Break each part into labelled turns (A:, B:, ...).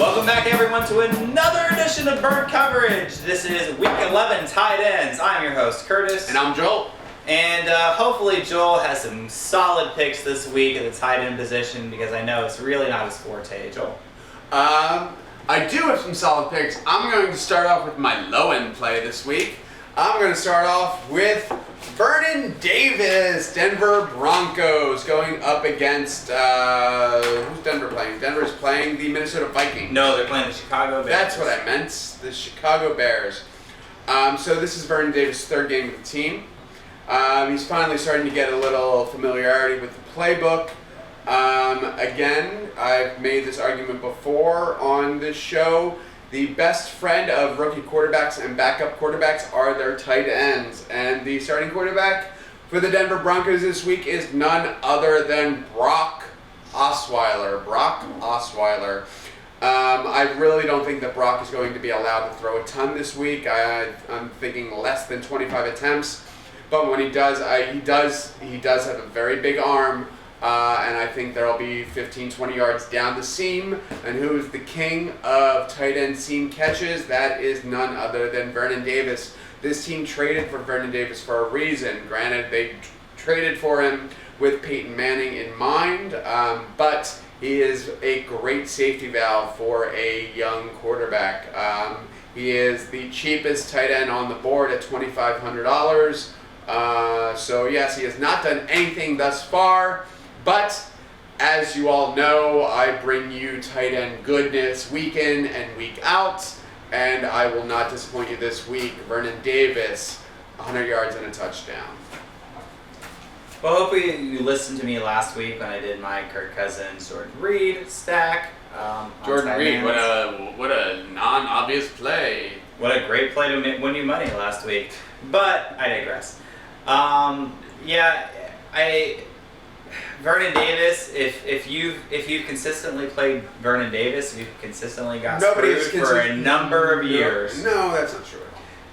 A: Welcome back, everyone, to another edition of Burnt Coverage. This is Week 11 Tight Ends. I'm your host, Curtis.
B: And I'm Joel.
A: And hopefully Joel has some solid picks this week at the tight end position, because I know it's really not his forte. Joel?
B: I do have some solid picks. I'm going to start off with my low-end play this week. I'm going to start off with Vernon Davis, Denver Broncos, going up against, who's Denver playing? Denver's playing the Minnesota Vikings.
A: No, they're playing the Chicago Bears.
B: That's what I meant, the Chicago Bears. So this is Vernon Davis' third game with the team. He's finally starting to get a little familiarity with the playbook. Again, I've made this argument before on this show. The best friend of rookie quarterbacks and backup quarterbacks are their tight ends. And the starting quarterback for the Denver Broncos this week is none other than Brock Osweiler. I really don't think that Brock is going to be allowed to throw a ton this week. I'm thinking less than 25 attempts. But when he does have a very big arm. And I think there'll be 15, 20 yards down the seam. And who's the king of tight end seam catches? That is none other than Vernon Davis. This team traded for Vernon Davis for a reason. Granted, they traded for him with Peyton Manning in mind, but he is a great safety valve for a young quarterback. He is the cheapest tight end on the board at $2,500. So yes, he has not done anything thus far. But, as you all know, I bring you tight end goodness week in and week out, and I will not disappoint you this week. Vernon Davis, 100 yards and a touchdown.
A: Well, hopefully you listened to me last week when I did my Kirk Cousins, Jordan Reed stack.
B: Jordan Reed, what a non-obvious play.
A: What a great play to win you money last week. But I digress. Vernon Davis, if you've consistently played Vernon Davis, you've consistently got screwed for a number of years.
B: No, that's not true.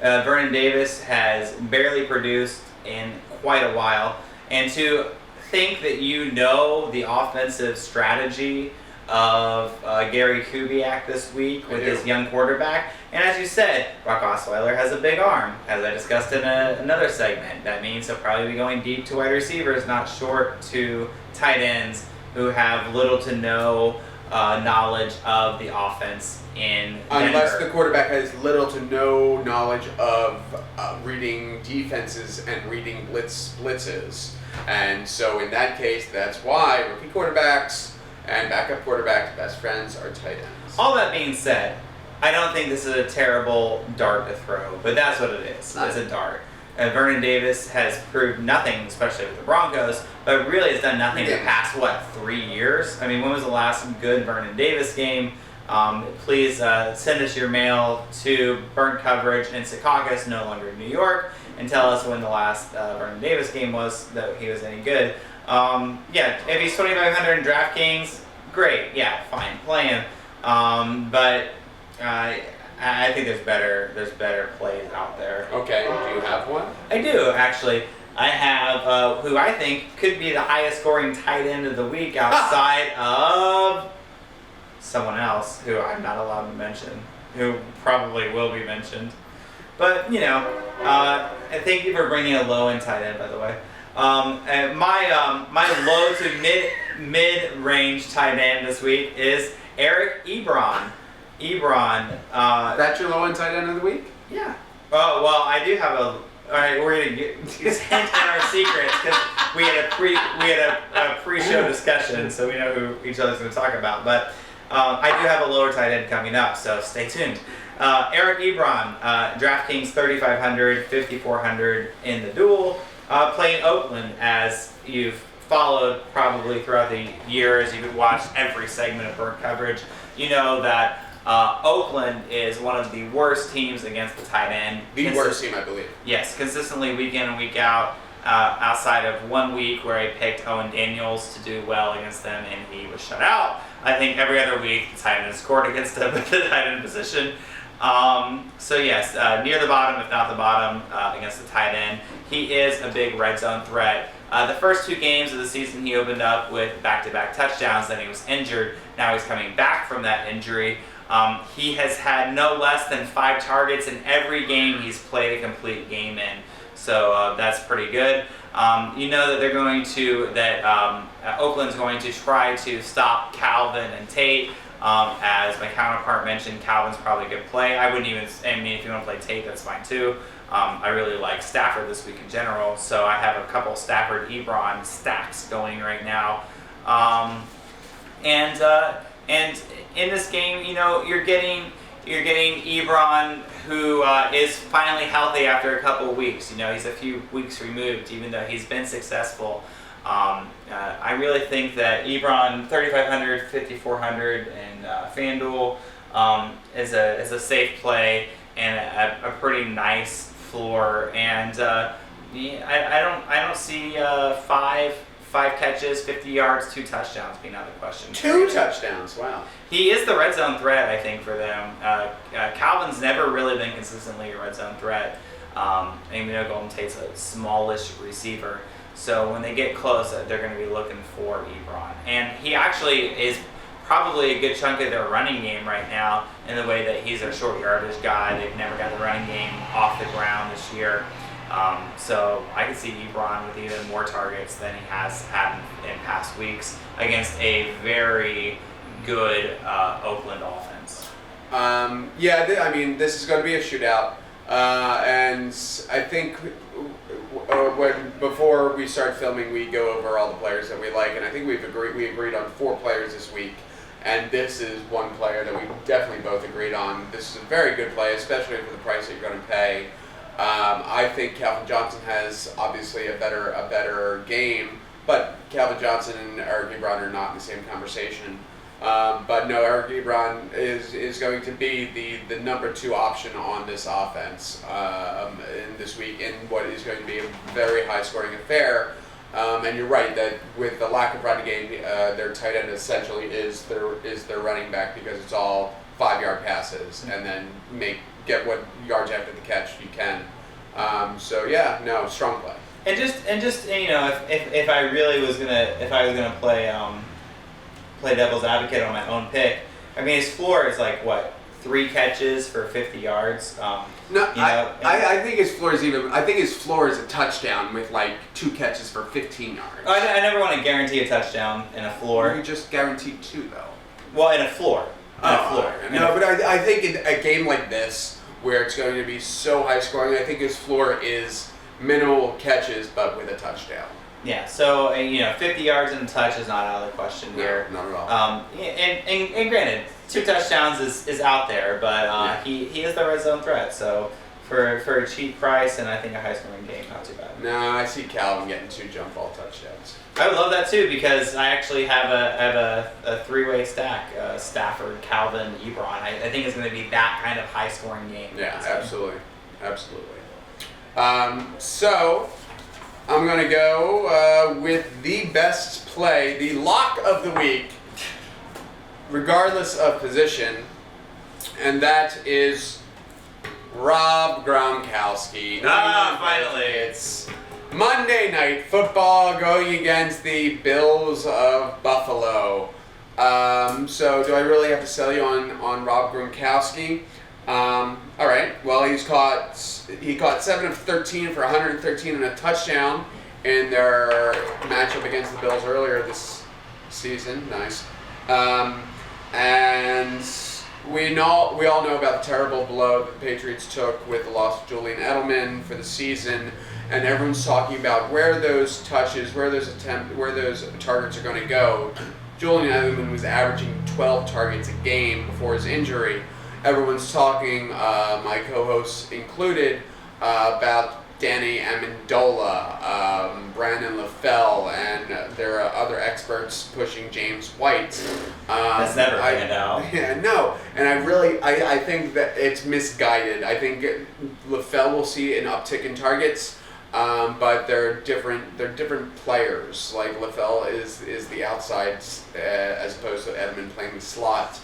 A: Vernon Davis has barely produced in quite a while, and to think that you know the offensive strategy of Gary Kubiak this week with his young quarterback. And as you said, Brock Osweiler has a big arm, as I discussed in another segment. That means he'll probably be going deep to wide receivers, not short to tight ends who have little to no knowledge of the offense in Denver.
B: Unless the quarterback has little to no knowledge of reading defenses and reading blitzes. And so in that case, that's why rookie quarterbacks and backup quarterbacks' best friends are tight ends.
A: All that being said, I don't think this is a terrible dart to throw, but that's what it is. It's a dart. Vernon Davis has proved nothing, especially with the Broncos, but really has done nothing in the past, 3 years? I mean, when was the last good Vernon Davis game? Please send us your mail to Burnt Coverage in Secaucus, no longer New York, and tell us when the last Vernon Davis game was, that he was any good. If he's 2,500 in DraftKings, great. Yeah, fine, play him. But I think there's better plays out there.
B: Okay, do you have one?
A: I do, actually. I have who I think could be the highest scoring tight end of the week outside of someone else who I'm not allowed to mention, who probably will be mentioned. But, thank you for bringing a low-end tight end, by the way. And my low to mid-range tight end this week is Eric Ebron.
B: That's your low-end tight end of the week?
A: Yeah. Oh, well, I do have a... All right, we're going to hint at our secrets, because we had a pre-show discussion, so we know who each other's going to talk about. But I do have a lower tight end coming up, so stay tuned. Eric Ebron, DraftKings 3,500, 5,400 in the duel. Playing Oakland, as you've followed probably throughout the years, you've watched every segment of Burnt Coverage, you know that Oakland is one of the worst teams against the tight end.
B: The worst team, I believe.
A: Yes, consistently week in and week out, outside of 1 week where I picked Owen Daniels to do well against them and he was shut out. I think every other week the tight end scored against them at the tight end position. Near the bottom, if not the bottom, against the tight end. He is a big red zone threat. The first 2 games of the season, he opened up with back-to-back touchdowns. Then he was injured. Now he's coming back from that injury. He has had no less than 5 targets in every game he's played a complete game in. So that's pretty good. You know that they're going to, Oakland's going to try to stop Calvin and Tate. As my counterpart mentioned, Calvin's probably a good play. I wouldn't even, if you want to play Tate, that's fine too. I really like Stafford this week in general, so I have a couple Stafford Ebron stacks going right now. And in this game, you know, you're getting Ebron, who is finally healthy after a couple of weeks. You know, he's a few weeks removed, even though he's been successful. I really think that Ebron 3,500, 5,400, and FanDuel is a safe play and a pretty nice floor. And I don't see 5 catches, 50 yards, 2 touchdowns being out of the question.
B: 2 touchdowns, wow.
A: He is the red zone threat, I think, for them. Calvin's never really been consistently a red zone threat. Even though Golden Tate's a smallish receiver. So when they get close, they're going to be looking for Ebron. And he actually is probably a good chunk of their running game right now in the way that he's a short yardage guy. They've never got the running game off the ground this year. So I could see Ebron with even more targets than he has had in past weeks against a very good Oakland offense.
B: I mean, this is going to be a shootout. And I think before we start filming, we go over all the players that we like, and I think we agreed on 4 players this week, and this is one player that we definitely both agreed on. This is a very good play, especially for the price that you're going to pay. I think Calvin Johnson has obviously a better game, but Calvin Johnson and Eric Ebron are not in the same conversation. But no, Eric Ebron is going to be the number 2 option on this offense in this week in what is going to be a very high scoring affair. And you're right that with the lack of running game, their tight end essentially is their running back, because it's all 5-yard passes and then get what yards after the catch you can. So yeah, no, strong play.
A: And just you know, if I really was gonna play devil's advocate on my own pick, I mean, his floor is like what, 3 catches for 50 yards.
B: I think his floor is a touchdown with like 2 catches for 15 yards.
A: I never want to guarantee a touchdown in a floor.
B: You just guaranteed 2 though.
A: Well, in a floor.
B: But I think in a game like this, where it's going to be so high scoring, I think his floor is minimal catches but with a touchdown.
A: Yeah, so 50 yards and a touch is not out of the question here.
B: Not at all.
A: And granted, 2 touchdowns is out there, but he is the red zone threat. So for a cheap price and I think a high scoring game, not too bad.
B: No, I see Calvin getting 2 jump ball touchdowns.
A: I would love that too, because I actually have a 3-way stack: Stafford, Calvin, Ebron. I think it's going to be that kind of high scoring game.
B: Yeah, absolutely. So I'm going to go with the best play, the lock of the week, regardless of position, and that is Rob Gronkowski.
A: Finally.
B: It's Monday Night Football going against the Bills of Buffalo. So do I really have to sell you on Rob Gronkowski? All right. Well, he caught 7 of 13 for 113 and a touchdown in their matchup against the Bills earlier this season. Nice. And we all know about the terrible blow that the Patriots took with the loss of Julian Edelman for the season, and everyone's talking about where those touches, where those targets are going to go. Julian Edelman was averaging 12 targets a game before his injury. Everyone's talking, my co-hosts included, about Danny Amendola, Brandon LaFell, and there are other experts pushing James White.
A: That's never panned out.
B: Yeah, no, and I think that it's misguided. I think LaFell will see an uptick in targets, but they're different players. Like LaFell is the outside as opposed to Edmund playing the slot.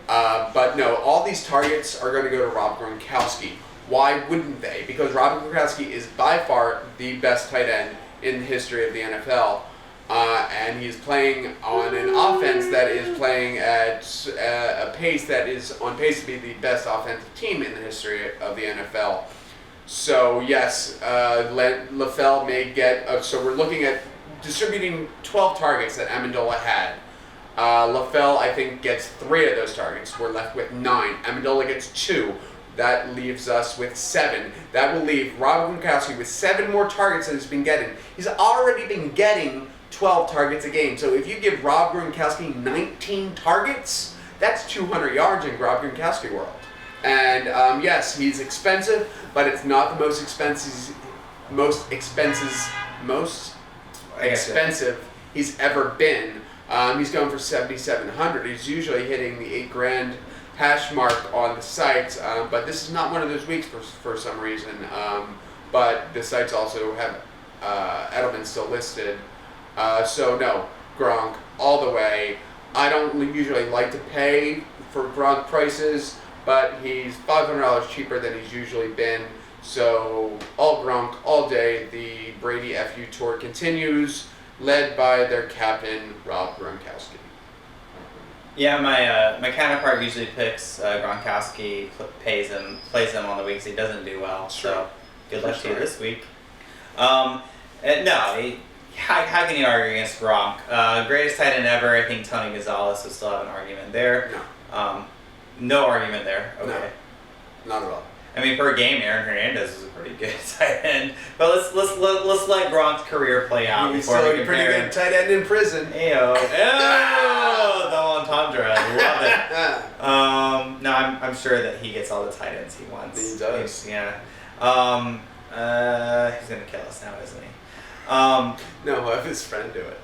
B: But no, all these targets are going to go to Rob Gronkowski. Why wouldn't they? Because Rob Gronkowski is by far the best tight end in the history of the NFL. and he's playing on an offense that is playing at a pace that is on pace to be the best offensive team in the history of the NFL. So yes, LaFell may get. So we're looking at distributing 12 targets that Amendola had. LaFell, I think, gets 3 of those targets. We're left with 9. Amendola gets 2. That leaves us with 7. That will leave Rob Gronkowski with 7 more targets than he's been getting. He's already been getting 12 targets a game. So if you give Rob Gronkowski 19 targets, that's 200 yards in Rob Gronkowski world. And yes, he's expensive, but it's not the most expensive he's ever been. He's going for $7,700. He's usually hitting the $8,000 hash mark on the site, but this is not one of those weeks for some reason. But the sites also have Edelman still listed. So no, Gronk all the way. I don't usually like to pay for Gronk prices, but he's $500 cheaper than he's usually been. So all Gronk all day. The Brady FU tour continues, led by their captain Rob Gronkowski.
A: Yeah, my counterpart usually picks Gronkowski, plays him on the weeks he doesn't do well.
B: Sure.
A: So good luck to you this week. How can you argue against Gronk? Greatest tight end ever. I think Tony Gonzalez would still have an argument there.
B: No.
A: No argument there. Okay.
B: No, not at all.
A: I mean, per game, Aaron Hernandez is a pretty good tight end. But let's let Gronk's career play out
B: He's
A: before
B: still
A: we
B: a pretty
A: compare
B: good tight end in prison.
A: Ew, the entendre, I love it. No, I'm sure that he gets all the tight ends he wants.
B: He does.
A: Yeah. He's gonna kill us now, isn't he?
B: No, he'll have his friend do it.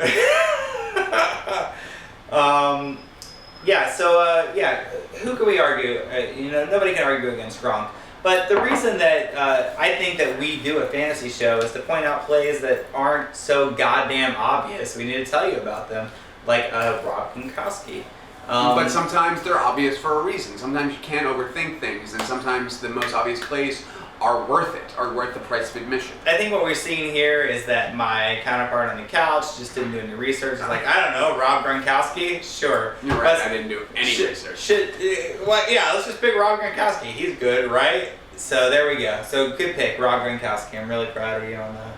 A: Who can we argue? Nobody can argue against Gronk. But the reason that I think that we do a fantasy show is to point out plays that aren't so goddamn obvious. We need to tell you about them, like Rob Gronkowski.
B: But sometimes they're obvious for a reason. Sometimes you can't overthink things, and sometimes the most obvious plays are worth the price of admission.
A: I think what we're seeing here is that my counterpart on the couch just didn't do any research. It's like, I don't know, Rob Gronkowski? Sure.
B: You're right, I didn't do any research.
A: Let's just pick Rob Gronkowski. He's good, right? So there we go. So good pick, Rob Gronkowski. I'm really proud of you on that.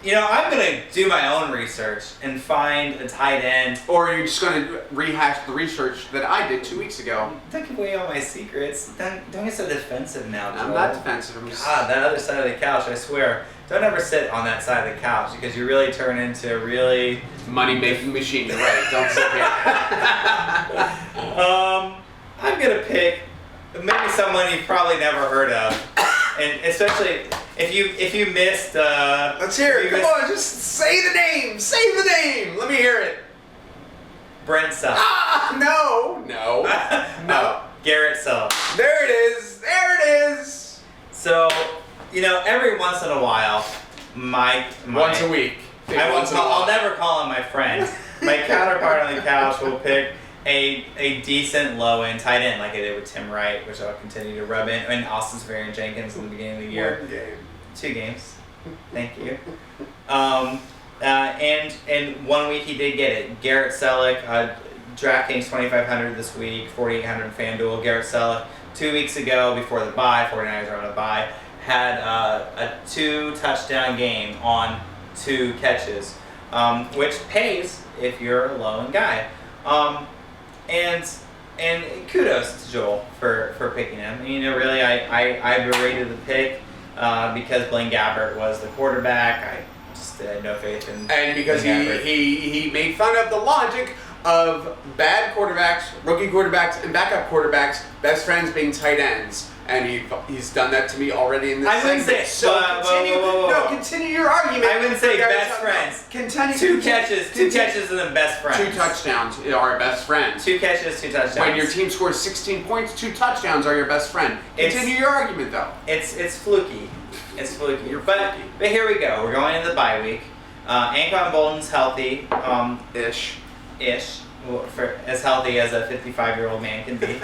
A: I'm going to do my own research and find a tight end.
B: Or you're just going to rehash the research that I did 2 weeks ago.
A: Don't give away all my secrets. Don't get so defensive now, Joel.
B: I'm not defensive. I'm just...
A: God, that other side of the couch, I swear. Don't ever sit on that side of the couch because you really turn into a really...
B: money-making machine. You're right. Don't sit here.
A: I'm going to pick maybe someone you've probably never heard of. And especially... If you missed,
B: let's hear it. Come on, just say the name. Say the name. Let me hear it.
A: Brent Selleck.
B: No.
A: Garrett Selleck.
B: There it is.
A: So, every once in a while,
B: once a week.
A: I'll never call him my friend. My counterpart on the couch will pick a decent low-end tight end like I did with Tim Wright, which I'll continue to rub in, and Austin Swearinger-Jenkins in the beginning of the year.
B: 1 game.
A: 2 games. Thank you. And 1 week he did get it. Garrett Selleck, DraftKings 2,500 this week, 4,800 FanDuel. Garrett Selleck, 2 weeks ago before the bye, 49ers are on a bye, had a 2-touchdown game on 2 catches, which pays if you're a low-end guy. And kudos to Joel for picking him. Really, I berated the pick because Blaine Gabbert was the quarterback. I just had no faith in.
B: And because he made fun of the logic of bad quarterbacks, rookie quarterbacks, and backup quarterbacks, best friends being tight ends. And he's done that to me already in this segment. Continue your argument.
A: I wouldn't say best friends.
B: Continue.
A: 2 catches and then best friends.
B: 2 touchdowns are best friends.
A: 2 catches, 2 touchdowns.
B: When your team scores 16 points, 2 touchdowns are your best friend. Continue your argument though.
A: It's fluky. It's fluky. But here we go. We're going into the bye week. Anquan Bolden's healthy. Ish. Well, as healthy as a 55-year-old man can be.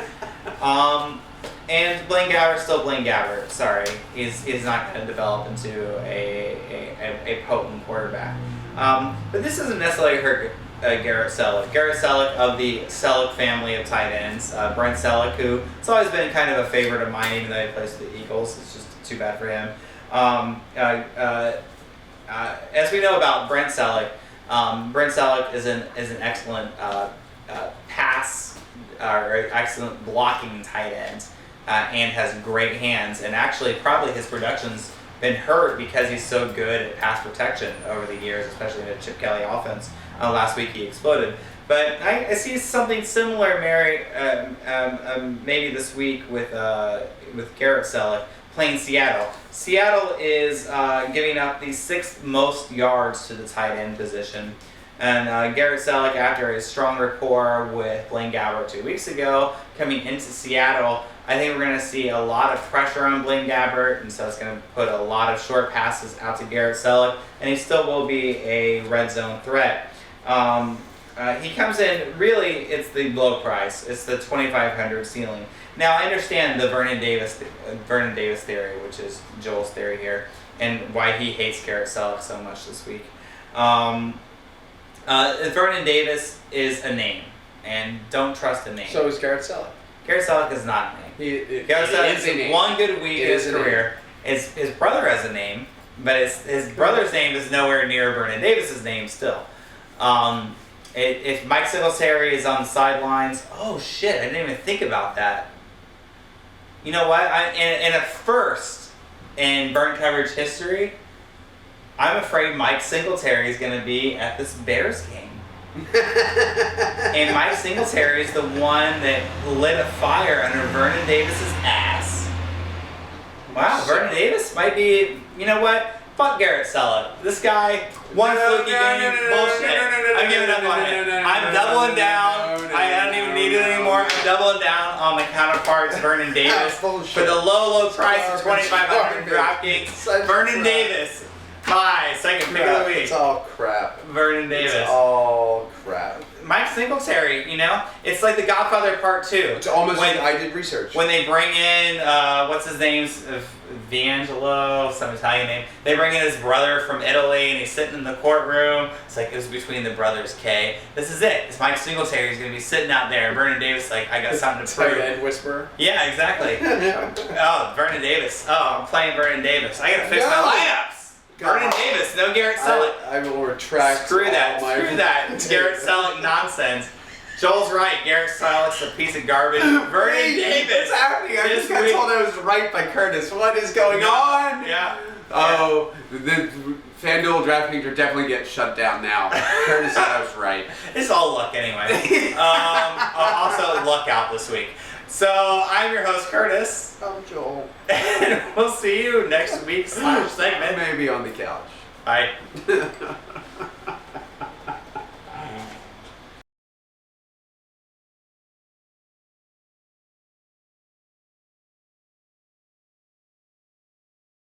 A: And Blaine Gabbert's still Blaine Gabbert. Sorry, he's not going to develop into a potent quarterback. But this doesn't necessarily hurt Garrett Selleck. Garrett Selleck of the Selleck family of tight ends. Brent Selleck, who it's always been kind of a favorite of mine, even though he plays for the Eagles. It's just too bad for him. As we know about Brent Selleck is an excellent pass or excellent blocking tight end. And has great hands, and actually probably his production's been hurt because he's so good at pass protection over the years, especially in the Chip Kelly offense. Last week he exploded, but I see something similar, maybe this week with Garrett Selleck playing Seattle. Seattle is giving up the 6th most yards to the tight end position. And Garrett Selleck, after a strong rapport with Blaine Gabbert 2 weeks ago, coming into Seattle, I think we're going to see a lot of pressure on Blaine Gabbert, and so it's going to put a lot of short passes out to Garrett Selleck, and he still will be a red zone threat. He comes in, really, it's the low price. It's the $2,500 ceiling. Now, I understand the Vernon Davis theory, which is Joel's theory here, and why he hates Garrett Selleck so much this week. Vernon Davis is a name, and don't trust a name.
B: So is Garrett Selleck.
A: Garrett Selleck is not a name. Garrett Selleck is one good week in his career. His brother has a name, but his brother's name is nowhere near Vernon Davis's name still. If Mike Singletary is on the sidelines, oh shit, I didn't even think about that. You know what? In a first in burn coverage history, I'm afraid Mike Singletary is going to be at this Bears game. And Mike Singletary is the one that lit a fire under Vernon Davis's ass. Wow, Vernon Davis might be, you know what? Fuck Garrett Selleck. This guy, one fluky game, bullshit. I'm giving up on it. I'm doubling down. I don't even need it anymore. I'm doubling down on my counterparts, Vernon Davis. For the low price of $2,500 DraftKings. Vernon Davis. My second pick of the week.
B: It's all crap.
A: Vernon Davis.
B: It's all crap.
A: Mike Singletary, it's like The Godfather Part 2.
B: It's almost like I did research.
A: When they bring in, what's his name? D'Angelo, some Italian name. They bring in his brother from Italy, and he's sitting in the courtroom. It's like it was between the brothers K. This is it. It's Mike Singletary. He's going to be sitting out there. Vernon Davis, I got something to prove.
B: Tight end whisperer.
A: Yeah, exactly. Oh, Vernon Davis. Oh, I'm playing Vernon Davis. I got to fix my lineups. Vernon Davis, no Garrett Selleck.
B: I will retract.
A: Screw that Garrett Selleck nonsense. Joel's right. Garrett Selleck's a piece of garbage. Vernon Davis.
B: What's happening? I just got told I was right by Curtis. What is going on?
A: Yeah.
B: Oh, the FanDuel DraftKings are definitely getting shut down now. Curtis said I was right.
A: It's all luck anyway. Also, luck out this week. So, I'm your host, Curtis.
B: I'm Joel.
A: And we'll see you next week's segment.
B: Maybe on the couch.
A: Bye.